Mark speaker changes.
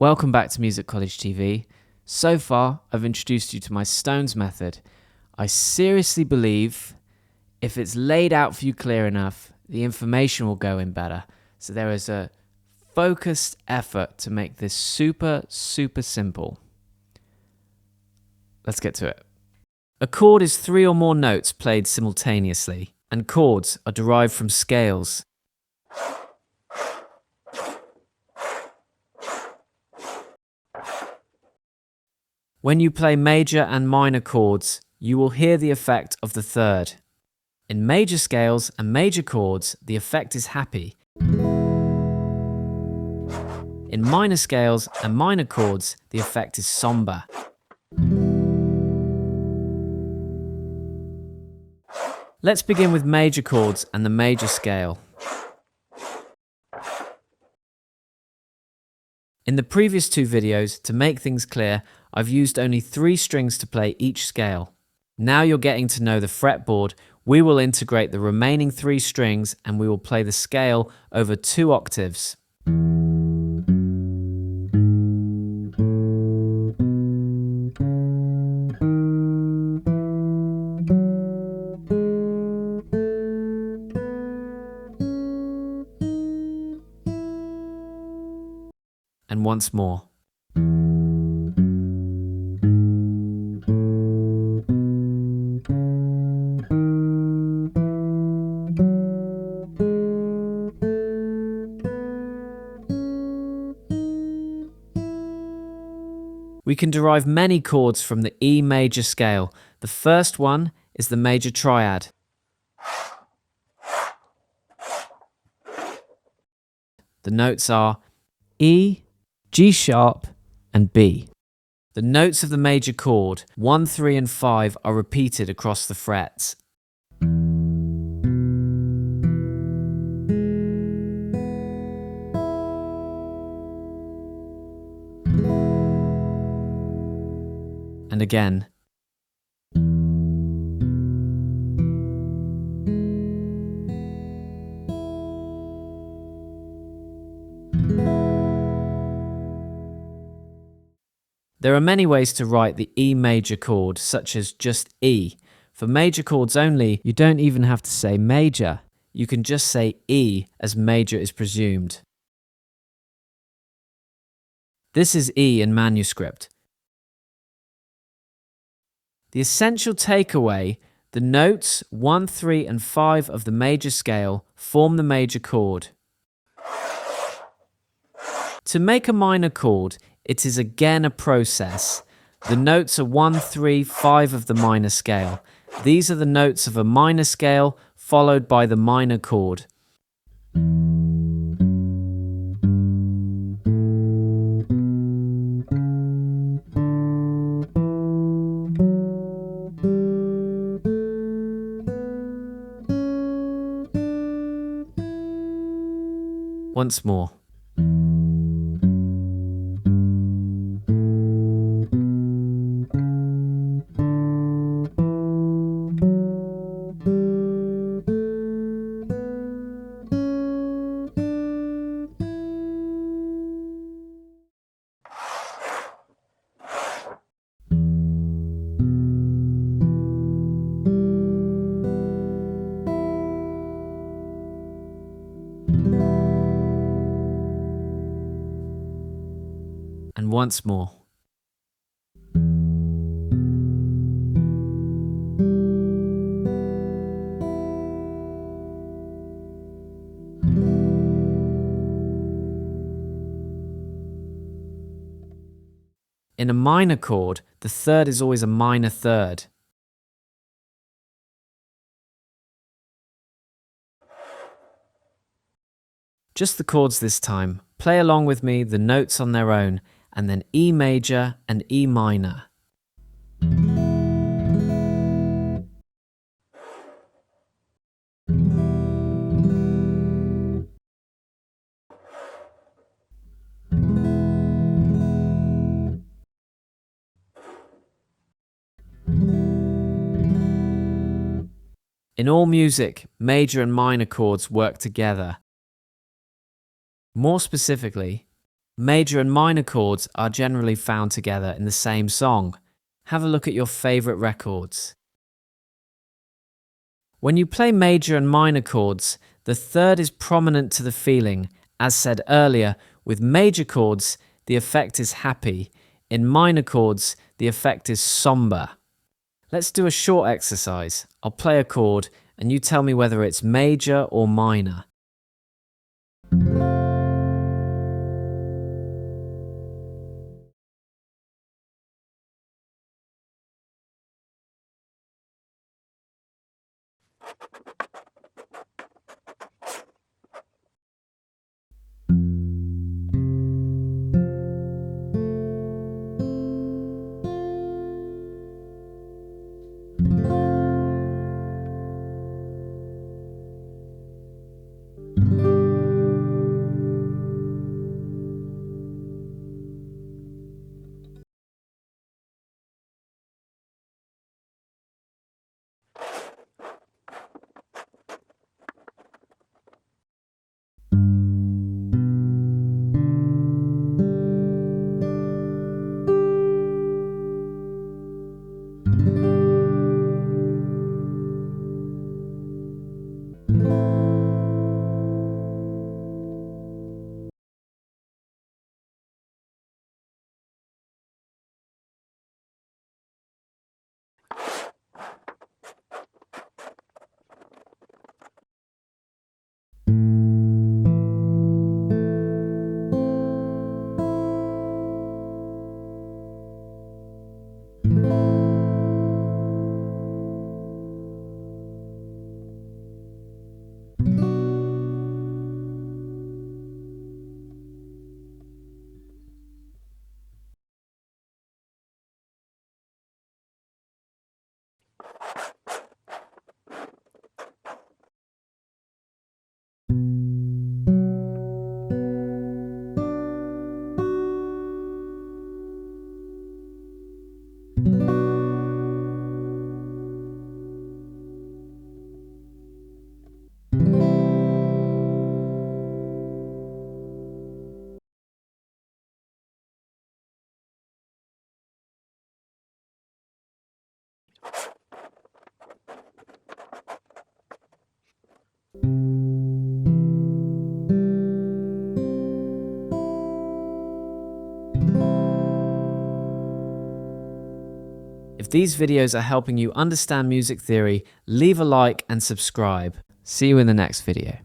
Speaker 1: Welcome back to Music College TV. So far, I've introduced you to my Stones method. I seriously believe if it's laid out for you clear enough, the information will go in better. So there is a focused effort to make this super simple. Let's get to it. A chord is 3 or more notes played simultaneously, and chords are derived from scales. When you play major and minor chords, you will hear the effect of the third. In major scales and major chords, the effect is happy. In minor scales and minor chords, the effect is somber. Let's begin with major chords and the major scale. In the previous 2 videos, to make things clear, I've used only 3 strings to play each scale. Now you're getting to know the fretboard, we will integrate the remaining 3 strings and we will play the scale over 2 octaves. And once more. We can derive many chords from the E major scale. The first one is the major triad. The notes are E, G sharp, and B. The notes of the major chord, 1, 3, and 5, are repeated across the frets. And again. There are many ways to write the E major chord, such as just E. For major chords only, you don't even have to say major. You can just say E, as major is presumed. This is E in manuscript. The essential takeaway, the notes 1, 3, and 5 of the major scale form the major chord. To make a minor chord, it is again a process. The notes are 1, 3, 5 of the minor scale. These are the notes of a minor scale followed by the minor chord. Once more. And once more. In a minor chord, the third is always a minor third. Just the chords this time. Play along with me, the notes on their own, and then E major and E minor. In all music, major and minor chords work together. More specifically, Major and minor chords are generally found together in the same song. Have a look at your favourite records. When you play major and minor chords, the third is prominent to the feeling. As said earlier, with major chords, the effect is happy. In minor chords, the effect is somber. Let's do a short exercise. I'll play a chord and you tell me whether it's major or minor. If these videos are helping you understand music theory, leave a like and subscribe. See you in the next video.